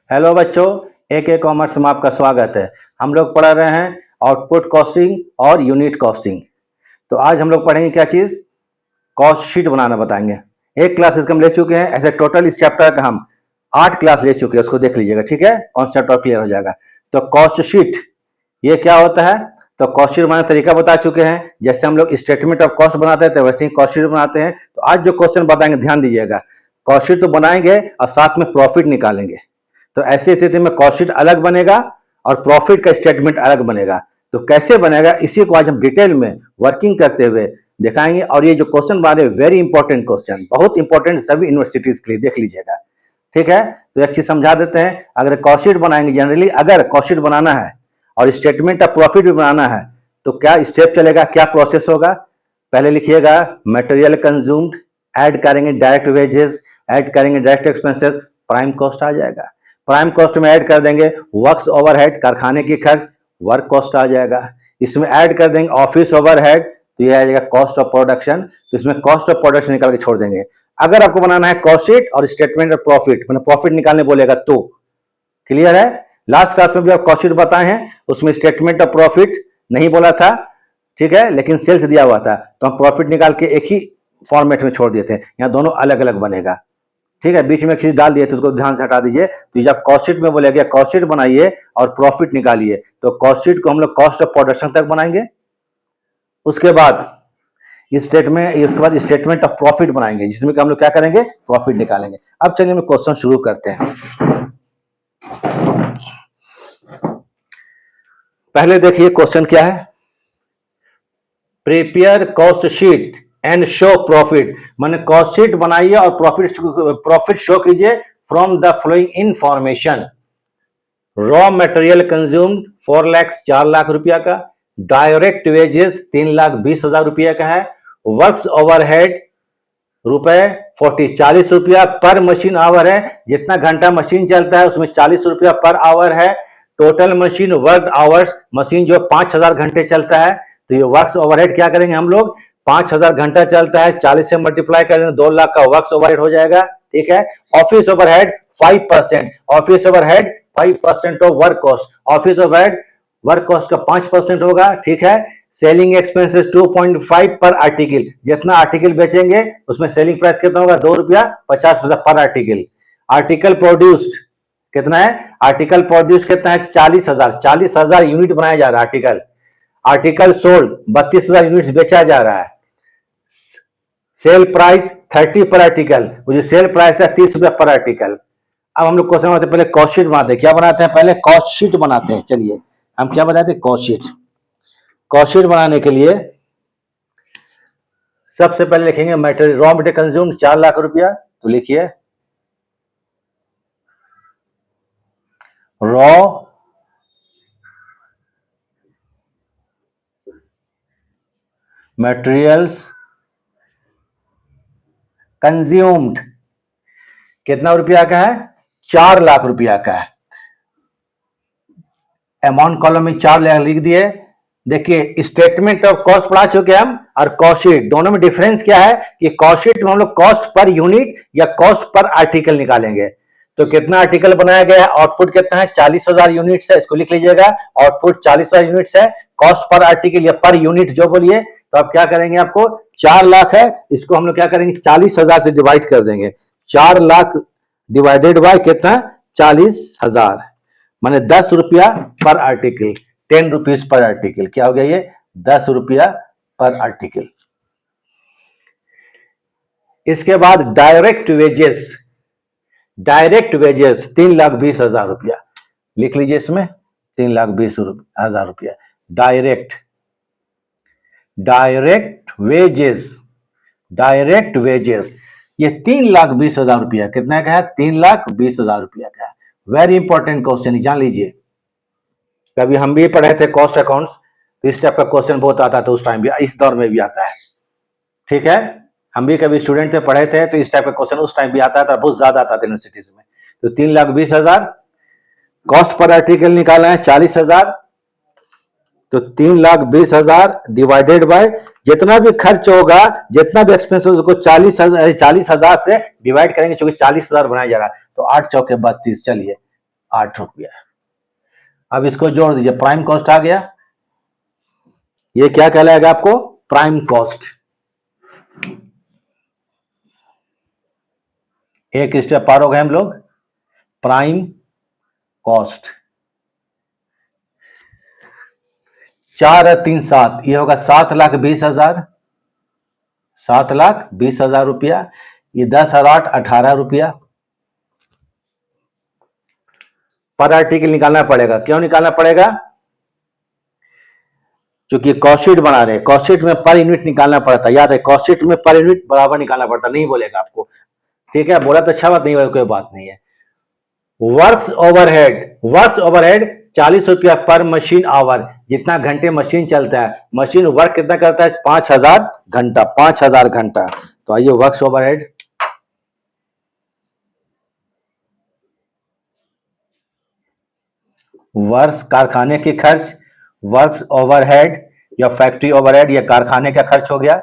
Hello बच्चों, एक commerce में आपका स्वागत है। हम लोग पढ़ रहे हैं आउटपुट कॉस्टिंग और यूनिट कॉस्टिंग। तो आज हम लोग पढ़ेंगे क्या चीज़, कॉस्ट शीट बनाना बताएंगे। एक क्लास इसका हम ले चुके हैं, ऐसे टोटल इस चैप्टर का हम 8 क्लास ले चुके हैं, उसको देख लीजिएगा, ठीक है। कॉन्सेप्ट और क्लियर हो जाएगा। तो कॉस्ट शीट ये क्या होता है, तो कॉस्ट शीट बनाने का तरीका बता चुके हैं। जैसे हम लोग स्टेटमेंट ऑफ कॉस्ट बनाते हैं तो वैसे ही कॉस्ट शीट बनाते हैं। तो आज जो क्वेश्चन बताएंगे ध्यान दीजिएगा, कॉस्ट शीट तो बनाएंगे और साथ में प्रॉफिट निकालेंगे। तो ऐसी स्थिति में कॉस्ट शीट अलग बनेगा और प्रॉफिट का स्टेटमेंट अलग बनेगा। तो कैसे बनेगा इसी को आज हम डिटेल में वर्किंग करते हुए दिखाएंगे। और ये जो क्वेश्चन बना रहे वेरी इंपॉर्टेंट क्वेश्चन, बहुत इंपॉर्टेंट सभी यूनिवर्सिटीज के लिए, देख लीजिएगा, ठीक है। तो एक चीज समझा देते हैं, अगर कॉस्ट शीट बनाएंगे जनरली, अगर कॉस्ट शीट बनाना है और स्टेटमेंट ऑफ प्रॉफिट भी बनाना है तो क्या स्टेप चलेगा, क्या प्रोसेस होगा। पहले लिखिएगा मटेरियल कंज्यूम्ड, ऐड करेंगे डायरेक्ट वेजेस, ऐड करेंगे डायरेक्ट एक्सपेंसेस, प्राइम कॉस्ट आ जाएगा। प्राइम कॉस्ट में ऐड कर देंगे वर्क्स ओवरहेड, कारखाने की खर्च, वर्क कॉस्ट आ जाएगा। इसमें ऐड कर देंगे ऑफिस ओवरहेड, तो ये आ जाएगा कॉस्ट ऑफ प्रोडक्शन। तो इसमें कॉस्ट ऑफ प्रोडक्शन निकाल के छोड़ देंगे। अगर आपको बनाना है कॉस्ट शीट और स्टेटमेंट ऑफ प्रॉफिट, मतलब प्रॉफिट निकालने बोलेगा तो क्लियर है। लास्ट क्लास में भी आप कॉस्ट शीट बताए हैं, उसमें स्टेटमेंट ऑफ प्रॉफिट नहीं बोला था, ठीक है, लेकिन सेल्स दिया हुआ था, तो हम प्रॉफिट निकाल के एक ही फॉर्मेट में छोड़ दिए थे। यहाँ दोनों अलग अलग बनेगा, ठीक है। बीच में एक चीज डाल दिए तो उसको ध्यान से हटा दीजिए। तो जब कॉस्ट शीट में बोलेगा कॉस्ट शीट बनाइए और प्रॉफिट निकालिए, तो कॉस्ट शीट को हम लोग कॉस्ट ऑफ प्रोडक्शन तक बनाएंगे, उसके बाद स्टेटमेंट ऑफ प्रॉफिट बनाएंगे, जिसमें हम लोग क्या करेंगे, प्रॉफिट निकालेंगे। अब चलिए हम क्वेश्चन शुरू करते हैं। पहले देखिए क्वेश्चन क्या है, prepare cost sheet and show profit, माने कॉस्ट शीट बनाइए और प्रॉफिट शो कीजिए from the flowing information. Raw material consumed 4 lakh 4 lakh रुपया का, डायरेक्ट वेजेस 3,20,000 रुपया का है, वर्क्स ओवरहेड रुपए 40 रुपया पर मशीन आवर है, जितना घंटा मशीन चलता है उसमें 40 रुपया पर आवर है। Total machine work hours, machine जो 5,000 घंटे चलता है, तो ये वर्क्स ओवरहेड क्या करेंगे हम लोग, 5,000 घंटा चलता है, 40 से मल्टीप्लाई करेंगे 2 लाख का वर्क्स ओवरहेड हो जाएगा, ठीक है। Office overhead 5%, office overhead 5% of work cost, office overhead work cost का 5% होगा, ठीक है। सेलिंग एक्सपेंसेस 2.5 पर आर्टिकल, जितना आर्टिकल बेचेंगे उसमें सेलिंग प्राइस कितना होगा, 2 रुपया 50 पैसा पर आर्टिकल। आर्टिकल प्रोड्यूस्ड कितना है, आर्टिकल प्रोड्यूस कितना है, 40,000 यूनिट बनाया जा रहा है आर्टिकल। आर्टिकल सोल्ड 32,000 यूनिट बेचा जा रहा है। सेल प्राइस 30 पर आर्टिकल, वो जो सेल प्राइस है 30 रुपया पर आर्टिकल। अब हम लोग क्वेश्चन बनाते हैं, पहले कॉस्ट शीट बनाते हैं। क्या बनाते हैं, पहले कॉस्ट शीट बनाते हैं। चलिए हम क्या बताते हैं, कॉस्ट शीट। कॉस्ट शीट बनाने के लिए सबसे पहले लिखेंगे material, raw material consume 4 lakh रुपया, तो लिखिए रॉ मटेरियल्स कंज्यूम्ड कितना रुपया का है, 4 लाख रुपया का है। अमाउंट कॉलम में 4 लाख लिख दिए। देखिए स्टेटमेंट ऑफ कॉस्ट पढ़ा चुके हम, और कॉस्ट शीट दोनों में डिफरेंस क्या है कि कॉस्ट शीट में हम लोग कॉस्ट पर यूनिट या कॉस्ट पर आर्टिकल निकालेंगे। तो कितना आर्टिकल बनाया गया है, आउटपुट कितना है, 40,000 यूनिट्स है, इसको लिख लीजिएगा। आउटपुट 40,000 यूनिट्स है, कॉस्ट पर आर्टिकल या पर यूनिट जो बोलिए। तो आप क्या करेंगे, आपको 4 लाख है, इसको हम लोग क्या करेंगे, 40,000 से डिवाइड कर देंगे। 4 लाख डिवाइडेड बाय कितना, 40,000, माने 10 रुपया पर आर्टिकल, 10 रुपीज पर आर्टिकल। क्या हो गया ये, 10 रुपया पर आर्टिकल। इसके बाद डायरेक्ट वेजेस, डायरेक्ट वेजेस 3,20,000 रुपया लिख लीजिए, इसमें 3,20,000 रुपया direct. Direct wages, direct wages ये 3,20,000 रुपया कितना का है, 3,20,000 रुपया का है। वेरी इंपॉर्टेंट क्वेश्चन, जान लीजिए। कभी हम भी पढ़े थे कॉस्ट अकाउंट्स, तो इस टाइप का क्वेश्चन बहुत आता था उस टाइम भी, इस दौर में भी आता है, ठीक है। हम भी कभी स्टूडेंट थे, पढ़े थे, तो इस टाइप का क्वेश्चन उस टाइम भी आता था, बहुत ज्यादा आता था यूनिवर्सिटीज में। तो 3,20,000 कॉस्ट पर आर्टिकल निकाला है 40,000, तो 3,20,000 डिवाइडेड बाय जितना भी खर्च होगा, जितना भी एक्सपेंस होगा, उसको 40,000 से डिवाइड करेंगे, क्योंकि 40,000 बनाया जा रहा है। तो 8 चौके 32, चलिए 8 रुपया। अब इसको जोड़ दीजिए, प्राइम कॉस्ट आ गया। ये क्या कहलाएगा आपको? Prime cost. एक स्टेप पार हो गए हम लोग। प्राइम कॉस्ट 4 और 3 7, ये होगा 7,20,000, 7,20,000 रुपया। ये 10 और 8 18 रुपया पर आर्टिकल निकालना पड़ेगा। क्यों निकालना पड़ेगा? क्योंकि कॉस्ट शीट बना रहे हैं, कॉस्ट शीट में पर यूनिट निकालना पड़ता है। याद है, कॉस्ट शीट में पर यूनिट बराबर निकालना पड़ता, नहीं बोलेगा आपको। ठीक है, बोला तो अच्छा बात, नहीं बोला कोई बात नहीं है। वर्क्स ओवरहेड 40 रुपया पर मशीन आवर। जितना घंटे मशीन चलता है, मशीन वर्क कितना करता है? 5,000 घंटा, 5,000 घंटा। तो आइए वर्क्स ओवरहेड, वर्क्स कारखाने की खर्च, वर्क्स ओवरहेड या फैक्ट्री ओवरहेड, या कारखाने का खर्च हो गया।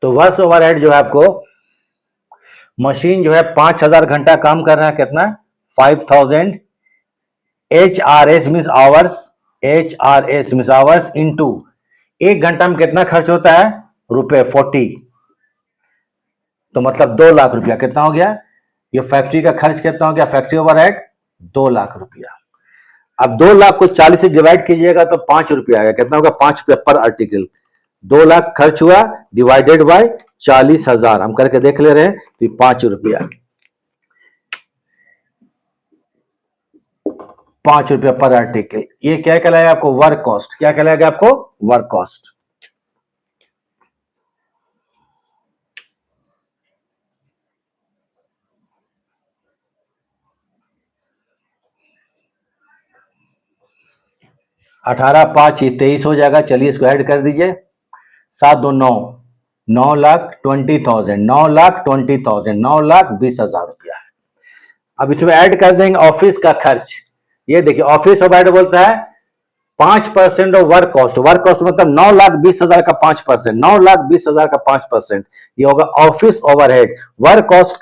तो वर्क्स ओवरहेड जो है आपको, मशीन जो है 5,000 घंटा काम कर रहा है, कितना? 5,000। HRS means hours, HRS means hours into एक घंटा में कितना खर्च होता है? रुपए 40। तो मतलब 2 लाख रुपया कितना हो गया? ये फैक्ट्री का खर्च कितना हो गया? फैक्ट्री ओवरहेड 2 लाख रुपया। अब 2 लाख को 40 से डिवाइड कीजिएगा तो 5 रुपया आएगा। कितना होगा? 5 रुपया पर आर्टिकल। 2 लाख खर्च हुआ डिवाइडेड बाय 40,000, हम करके देख ले रहे हैं, तो 5 रुपया, 5 रुपया पर आर्टिकल। ये क्या कहलाएगा आपको? Work cost. क्या कहलाएगा आपको? Work cost. अठारह 5 23 हो जाएगा। चलिए इसको ऐड कर दीजिए। 7 2 9, 9,20,000, 9,20,000, 9,20,000 रुपया। अब इसमें ऐड कर देंगे ऑफिस का खर्च। ये देखिए, ऑफिस ओवरहेड बोलता है 5% of work cost. Work cost मतलब 9,20,000 का 5%, 9,20,000 का 5%, ये होगा ऑफिस ओवरहेड। वर्क कॉस्ट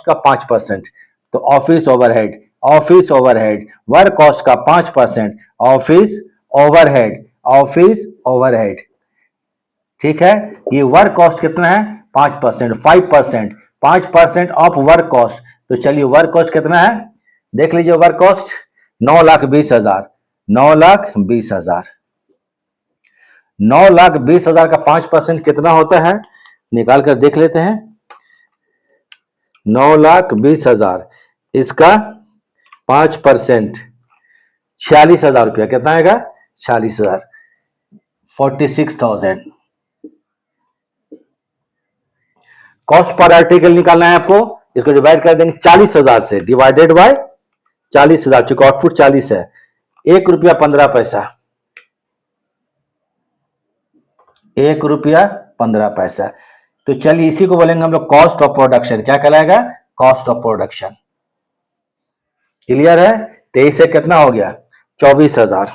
का 5%। तो office overhead, office overhead, work cost का 5%, ऑफिस ओवरहेड, ऑफिस ओवरहेड। ठीक है, ये वर्क कॉस्ट कितना है? 5%, 5%, 5% ऑफ वर्क कॉस्ट। तो चलिए वर्क कॉस्ट कितना है, देख लीजिए। वर्क कॉस्ट 9,20,000, 9,20,000, 9,20,000 का 5% कितना होता है? निकाल कर देख लेते हैं। 9,20,000, इसका 5% 46,000 रुपया। कितना आएगा? 46,000, 46,000। कॉस्ट पर आर्टिकल निकालना है आपको। इसको डिवाइड कर देंगे 40,000 से, डिवाइडेड बाय 40,000, चूंकि आउटपुट 40 है। 1 रुपया 15 पैसा, 1 रुपया 15 पैसा। तो चलिए इसी को बोलेंगे हम लोग कॉस्ट ऑफ प्रोडक्शन। क्या कहलाएगा? Cost of production. क्लियर है? 23 से कितना हो गया? 24,000,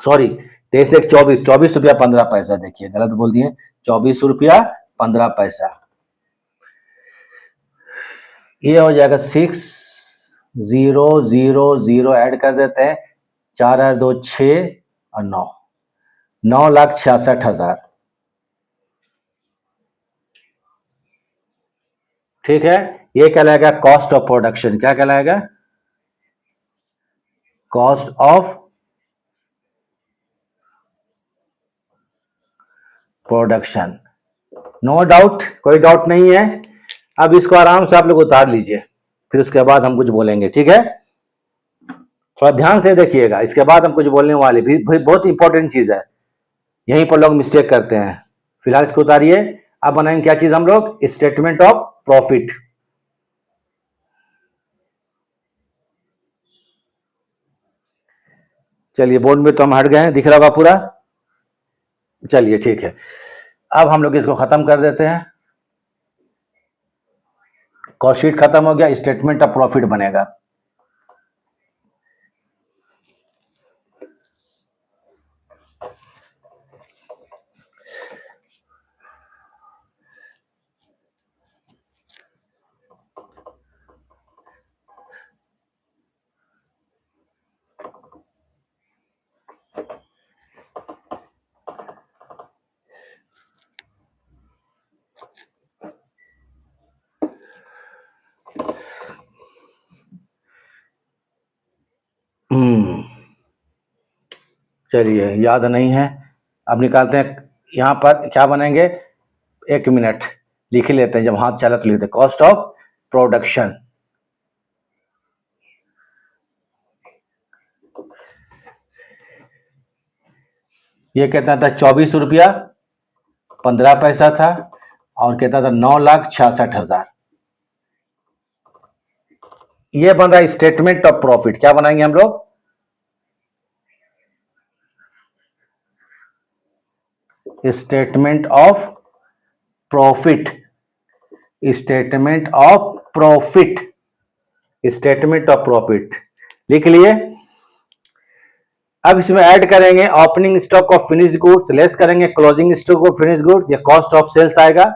सॉरी 23 से 24, 24 रुपया 15 पैसा। देखिए गलत बोल दिए, 24 रुपया 15 पैसा। ये हो जाएगा 6,000 ऐड कर देते हैं। 4 और 2 6 और 9, 9,66,000। ठीक है, ये कहलाएगा कॉस्ट ऑफ प्रोडक्शन। क्या कहलाएगा? Cost of production. No doubt, कोई डाउट नहीं है। अब इसको आराम से आप लोग उतार लीजिए, फिर उसके बाद हम कुछ बोलेंगे। ठीक है, थोड़ा ध्यान से देखिएगा, इसके बाद हम कुछ बोलने वाले भी बहुत इंपॉर्टेंट चीज है। यहीं पर लोग मिस्टेक करते हैं। फिलहाल इसको उतारिए। अब बनाएंगे क्या चीज हम लोग? Statement of profit. चलिए बोर्ड में तो हम हट गए हैं, दिख रहा होगा पूरा। चलिए ठीक है, अब हम लोग इसको खत्म कर देते हैं। कॉस्ट शीट खत्म हो गया, स्टेटमेंट ऑफ प्रॉफिट बनेगा। चलिए याद नहीं है, अब निकालते हैं। यहाँ पर क्या बनेंगे, 1 मिनट लिख ही लेते हैं, जब हाथ चला तो लिखते हैं कॉस्ट ऑफ प्रोडक्शन। ये कहता था 24 रुपया 15 पैसा था, और कहता था 9,66,000। ये बन रहा है स्टेटमेंट ऑफ प्रॉफिट। क्या बनाएंगे हम लोग, statement of profit, statement of profit, statement of profit लिख लिए। अब इसमें ऐड करेंगे opening stock of finish goods, less करेंगे closing stock of finish goods, ये कॉस्ट ऑफ सेल्स आएगा।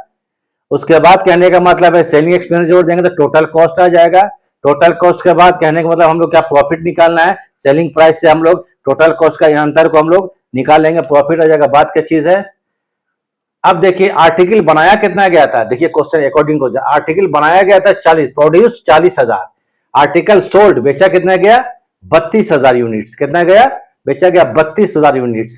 उसके बाद कहने का मतलब है सेलिंग एक्सपेंस जोड़ देंगे तो टोटल कॉस्ट आ जाएगा। टोटल कॉस्ट के बाद कहने का मतलब हम लोग क्या प्रॉफिट निकालना है, सेलिंग प्राइस से हम लोग टोटल कॉस्ट का अंतर को हम लोग निकाल लेंगे, प्रॉफिट आ जाएगा। बात क्या चीज है, अब देखिए आर्टिकल बनाया कितना गया था, देखिए क्वेश्चन अकॉर्डिंग को, आर्टिकल बनाया गया था 40, प्रोड्यूस 40,000, आर्टिकल सोल्ड बेचा कितना गया 32,000 यूनिट्स, कितना गया बेचा गया 32,000 यूनिट्स।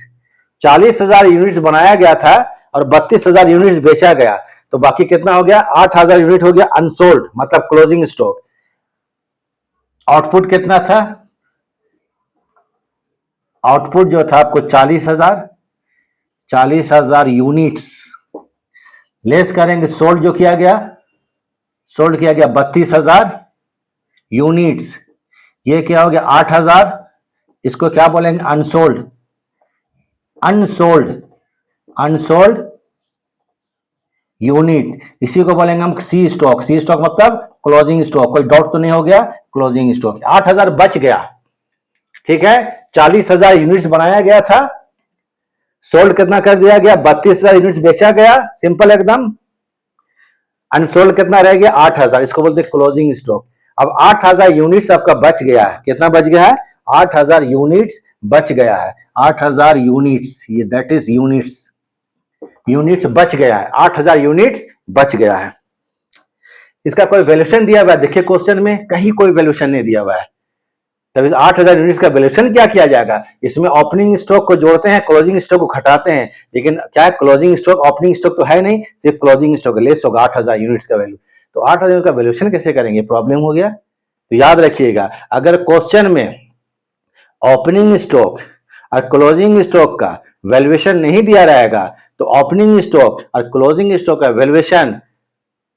40,000 यूनिट्स बनाया गया था और 32,000 यूनिट्स बेचा गया, तो बाकी कितना हो गया 8,000 यूनिट हो गया अनसोल्ड, मतलब क्लोजिंग स्टॉक। आउटपुट कितना था, आउटपुट जो था आपको 40,000 यूनिट्स, लेस करेंगे सोल्ड जो किया गया, सोल्ड किया गया 32,000 यूनिट्स, ये क्या हो गया 8,000, इसको क्या बोलेंगे अनसोल्ड, अनसोल्ड, अनसोल्ड यूनिट, इसी को बोलेंगे हम सी स्टॉक। सी स्टॉक मतलब क्लोजिंग स्टॉक, कोई डाउट तो नहीं हो गया, क्लोजिंग स्टॉक 8,000 बच गया, ठीक है। 40,000 यूनिट्स बनाया गया था, सोल्ड कितना कर दिया गया 32,000 यूनिट्स बेचा गया, सिंपल एकदम। अनसोल्ड कितना रह गया 8,000, इसको बोलते हैं क्लोजिंग स्टॉक। अब 8,000 यूनिट्स आपका बच गया है, कितना बच गया है 8,000 यूनिट्स बच गया है, 8,000 यूनिट्स, ये दैट इज यूनिट्स, यूनिट्स बच गया है, 8,000 यूनिट्स बच गया है। इसका कोई वैल्यूएशन दिया हुआ है, देखिए क्वेश्चन में कहीं कोई वैल्यूएशन नहीं दिया हुआ है, तभी 8,000 यूनिट्स का वैल्यूएशन क्या किया जाएगा, इसमें ओपनिंग स्टॉक को जोड़ते हैं, क्लोजिंग स्टॉक को घटाते हैं, लेकिन क्या है क्लोजिंग स्टॉक ओपनिंग स्टॉक तो है नहीं, सिर्फ क्लोजिंग स्टॉक लेस होगा 8,000 यूनिट्स का वैल्यू। तो 8,000 यूनिट का वैल्यूएशन कैसे करेंगे, प्रॉब्लम हो गया। तो याद रखिएगा, अगर क्वेश्चन में ओपनिंग स्टॉक और क्लोजिंग स्टॉक का वैल्यूएशन नहीं दिया रहेगा, तो ओपनिंग स्टॉक और क्लोजिंग स्टॉक का valuation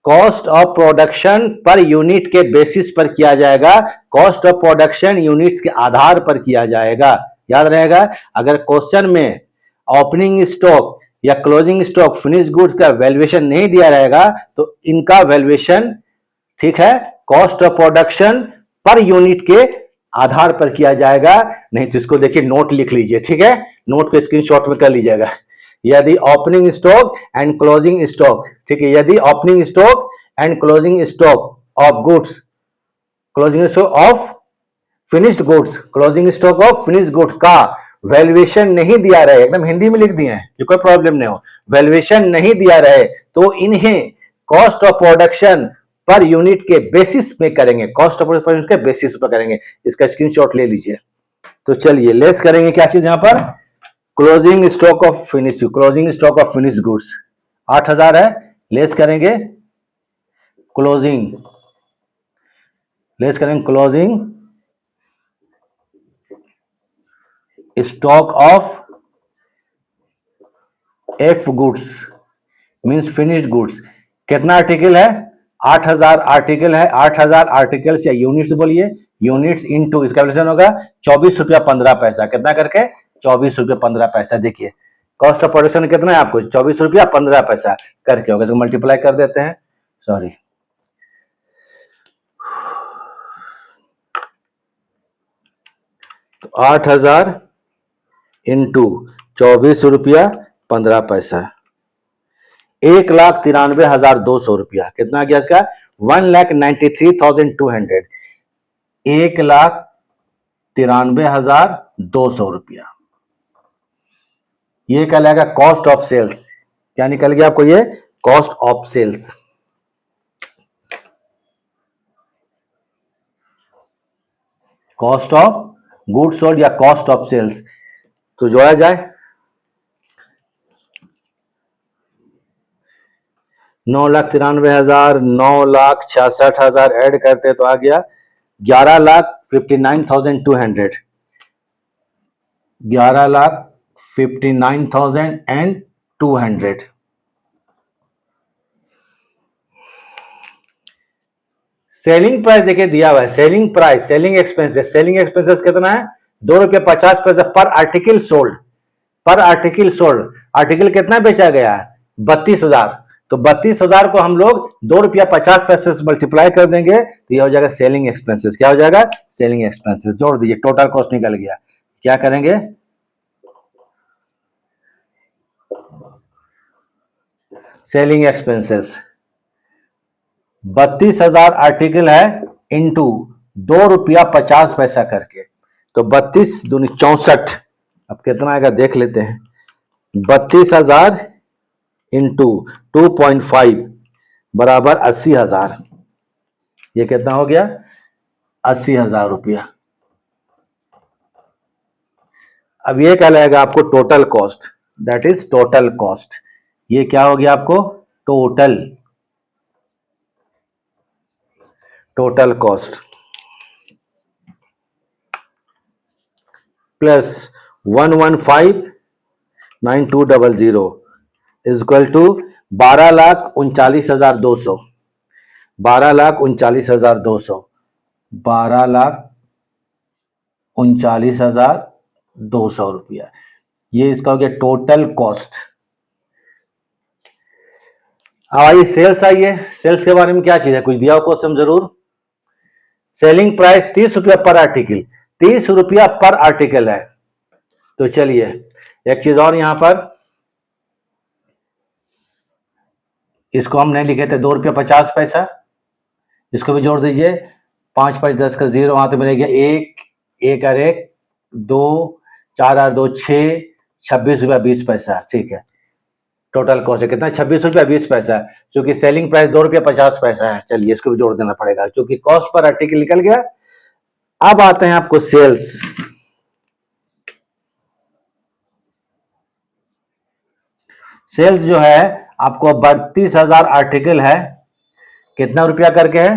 cost of production per unit के बेसिस पर किया जाएगा, कॉस्ट ऑफ प्रोडक्शन यूनिट्स के आधार पर किया जाएगा, याद रहेगा। अगर क्वेश्चन में ओपनिंग स्टॉक या क्लोजिंग स्टॉक फिनिश गुड्स का वैल्यूएशन नहीं दिया रहेगा, तो इनका वैल्यूएशन, ठीक है, cost of production per unit के आधार पर किया जाएगा। नहीं तो इसको देखिए नोट लिख लीजिए, ठीक है, नोट को स्क्रीनशॉट में कर लीजिएगा। यदि opening stock and closing stock, ठीक है, यदि opening stock and closing stock of goods, closing stock of finished goods, closing stock of finished goods का वैल्यूएशन नहीं दिया रहे, एकदम हिंदी में लिख दिए हैं कि कोई प्रॉब्लम नहीं हो, वैल्यूएशन नहीं दिया रहे तो इन्हें cost of production per unit के बेसिस पे करेंगे, कॉस्ट ऑफ प्रोडक्शन के बेसिस पर करेंगे। इसका स्क्रीनशॉट ले लीजिए। तो चलिए लेस करेंगे क्या चीज यहां पर, closing stock of finish, closing stock of finish goods 8,000 है, लेस करेंगे क्लोजिंग, लेस करेंगे closing stock of F goods means finished goods. कितना आर्टिकल है 8,000 आर्टिकल है, 8,000 आर्टिकल्स या यूनिट्स बोलिए, यूनिट्स इनटू इसका वैल्यूएशन होगा 24 रुपया 15 पैसा, कितना करके 24 रुपया 15 पैसा। देखिए कॉस्ट ऑफ प्रोडक्शन कितना है आपको 24 रुपया 15 पैसा करके होगा, तो मल्टीप्लाई कर देते हैं, सॉरी, तो 8,000 इंटू 24 रुपया 15 पैसा, 1,93,200 रुपया, कितना गया इसका 1,93,200, 1,93,200 रुपया। ये क्या लगेगा कॉस्ट ऑफ सेल्स, क्या निकल गया आपको ये cost of sales. Cost of goods sold या कॉस्ट ऑफ सेल्स। तो जोड़ा जाए 9,93,000, 9,66,000 ऐड करते तो आ गया 11,59,200, 11,59,200। सेलिंग प्राइस देखिए दिया हुआ है, सेलिंग प्राइस, सेलिंग एक्सपेंसेस कितना है? ₹2.50 पर आर्टिकल सोल्ड, पर आर्टिकल सोल्ड। आर्टिकल कितना बेचा गया है? 32,000। तो 32,000 को हम लोग ₹2.50 से मल्टीप्लाई कर देंगे तो यह हो जाएगा सेलिंग एक्सपेंसेस। क्या हो जाएगा? Selling expenses. जोड़ दीजिए, टोटल कॉस्ट निकल गया। क्या करेंगे? सेलिंग एक्सपेंसेस 32,000 आर्टिकल है इंटू ₹2.50 करके, तो 32 दूनी 64। अब कितना आएगा देख लेते हैं। 32,000 इंटू 2.5 बराबर 80,000। ये कितना हो गया? 80,000 रुपया। अब ये क्या लगेगा आपको? Total cost, that is total cost. ये क्या हो गया आपको? Total cost plus 115,9200 is equal to 12,39,200, 12,39,200, 12,39,200 रुपया। ये इसका हो गया टोटल कॉस्ट। अब आइए सेल्स, आइए सेल्स के बारे में क्या चीज है? कुछ दिया हो क्वेश्चन जरूर। सेलिंग प्राइस ₹30 पर आर्टिकल, ₹30 पर आर्टिकल है। तो चलिए एक चीज और यहां पर, इसको हम नहीं लिखे थे ₹2.50, इसको भी जोड़ दीजिए। 5 5 10 का 0, वहां तो मिलेगा 1 1 और 1 2 4 और 2 6, ₹26.20। ठीक है, टोटल कॉस्ट है कितना? ₹26.20, क्योंकि सेलिंग प्राइस ₹2.50 है। चलिए इसको भी जोड़ देना पड़ेगा क्योंकि कॉस्ट पर आर्टिकल निकल गया। अब आते हैं आपको सेल्स। सेल्स जो है आपको 32,000 आर्टिकल है, कितना रुपया करके है?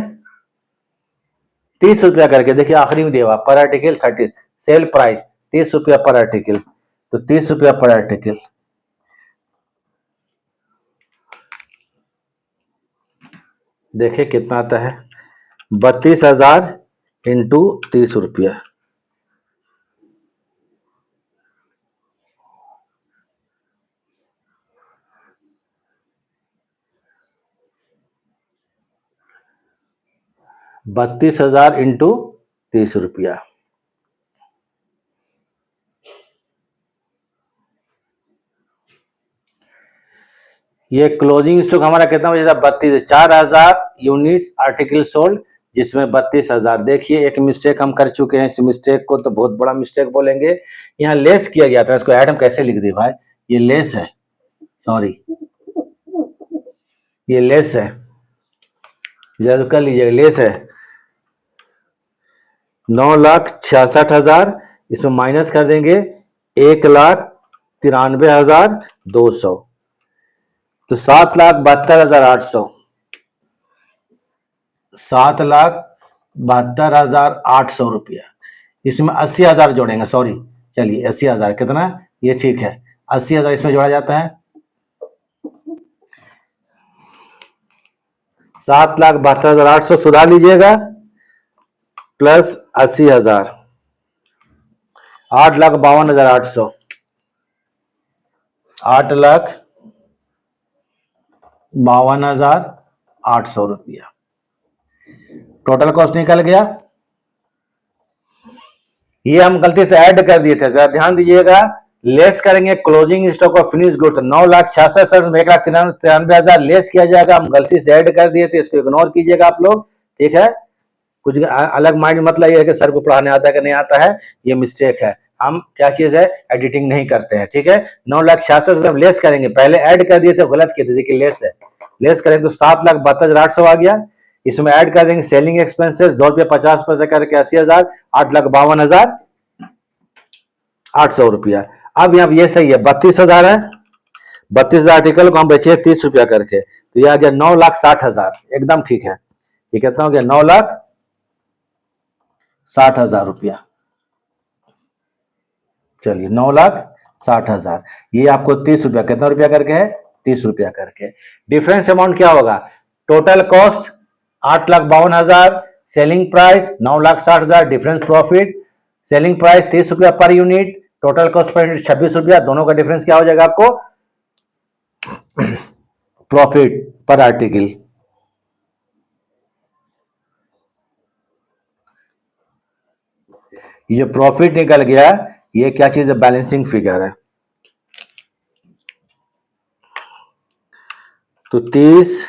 ₹30 करके। देखिए आखिरी में दिया हुआ पर आर्टिकल 30, सेल प्राइस ₹30 पर आर्टिकल, तो ₹30 पर आर्टिकल। देखिए कितना आता है? 32,000 इंटू ₹30। ₹32,000 इंटू ₹30। ये क्लोजिंग स्टॉक हमारा कितना हो जाता है? 32, 4,000 यूनिट्स आर्टिकल सोल्ड, जिसमें 32,000। देखिए एक मिस्टेक हम कर चुके हैं, इस मिस्टेक को तो बहुत बड़ा मिस्टेक बोलेंगे। यहाँ लेस किया गया था, इसको ऐड हम कैसे लिख दिए भाई? ये लेस है, सॉरी ये लेस है, जरूर कर लीजिएगा, लेस है। 9,66,000, इसमें माइनस कर देंगे 1,93,200, तो 7,72,800, 7,72,800 रुपया। इसमें 80,000 जोड़ेंगे, सॉरी चलिए 80,000 कितना? ये ठीक है, 80,000 इसमें जोड़ा जाता है। 7,72,800 सुधार लीजिएगा, प्लस 80,000, 8,52,800, 8,52,800 रुपया टोटल कॉस्ट निकल गया। ये हम गलती से ऐड कर दिए थे, जरा ध्यान दीजिएगा। लेस करेंगे closing stock of finish goods, 9,66,000 में 1,93,000 लेस किया जाएगा। हम गलती से ऐड कर दिए थे, इसको इग्नोर कीजिएगा आप लोग, ठीक है? कुछ अलग माइंड मतलब ये है कि सर को पढ़ाने आता है कि नहीं आता है, ये मिस्टेक है। हम क्या चीज है, एडिटिंग नहीं करते हैं, ठीक है? 9,66,000 लेस करेंगे, पहले ऐड कर दिए थे, गलत किए थे। देखिए लेस है, लेस करेंगे तो 7,72,800 आ गया। इसमें ऐड कर देंगे सेलिंग एक्सपेंसेस ₹2.50 करके 80,000, 8,52,800 रुपया। अब यहाँ ये सही है, 32,000 है, 32,000 आर्टिकल को हम बेचे 30 रुपया करके, तो ये आ गया 9,60,000, एकदम ठीक है। ये कितना हो गया? 9,60,000 रुपया। चलिए 9,60,000, ये आपको 30 रुपया, कितना रुपया करके है? 30 रुपया करके। डिफरेंस अमाउंट क्या होगा? Total cost 8,52,000, selling price 9,60,000, difference profit, selling price 30 रुपया per unit, total cost per unit 26 रुपया, दोनों का डिफरेंस क्या हो जाएगा आपको? प्रॉफिट पर आर्टिकल। ये प्रॉफिट निकल गया, ये क्या चीज है? बैलेंसिंग फिगर है। तो 30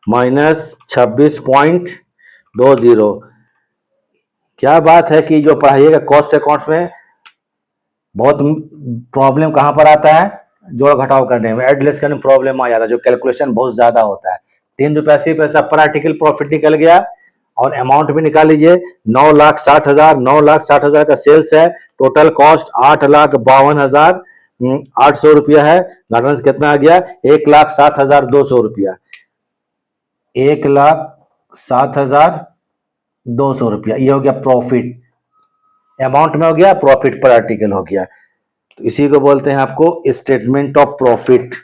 माइनस 26.20, क्या बात है कि जो पढ़ाइएगा कॉस्ट अकाउंट्स में बहुत प्रॉब्लम कहां पर आता है? जोड़ घटाव करने में, एड लेस करने में प्रॉब्लम आ जाता है, जो कैलकुलेशन बहुत ज्यादा होता है। 3 रुपया 80 पैसा पर आर्टिकल प्रॉफिट निकल गया, और अमाउंट भी निकाल लीजिए, 9,60,000, 9,60,000 का सेल्स है, टोटल कॉस्ट 8,52,800 रुपया है, बैलेंस कितना आ गया? 1,07,200 रुपया, 1,07,200 रुपया, ये हो गया प्रॉफिट। अमाउंट में हो गया, प्रॉफिट पर आर्टिकल हो गया, तो इसी को बोलते हैं आपको स्टेटमेंट ऑफ प्रॉफिट।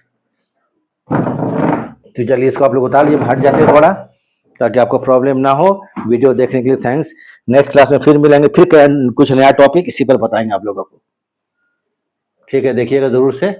तो चलिए इसको आप लोग उतार लीजिए, हट जाते हैं थोड़ा, ताकि आपको प्रॉब्लम ना हो। वीडियो देखने के लिए थैंक्स। नेक्स्ट क्लास में फिर मिलेंगे, फिर कुछ नया टॉपिक इसी पर बताएंगे आप लोगों को। ठीक है, देखिएगा जरूर से।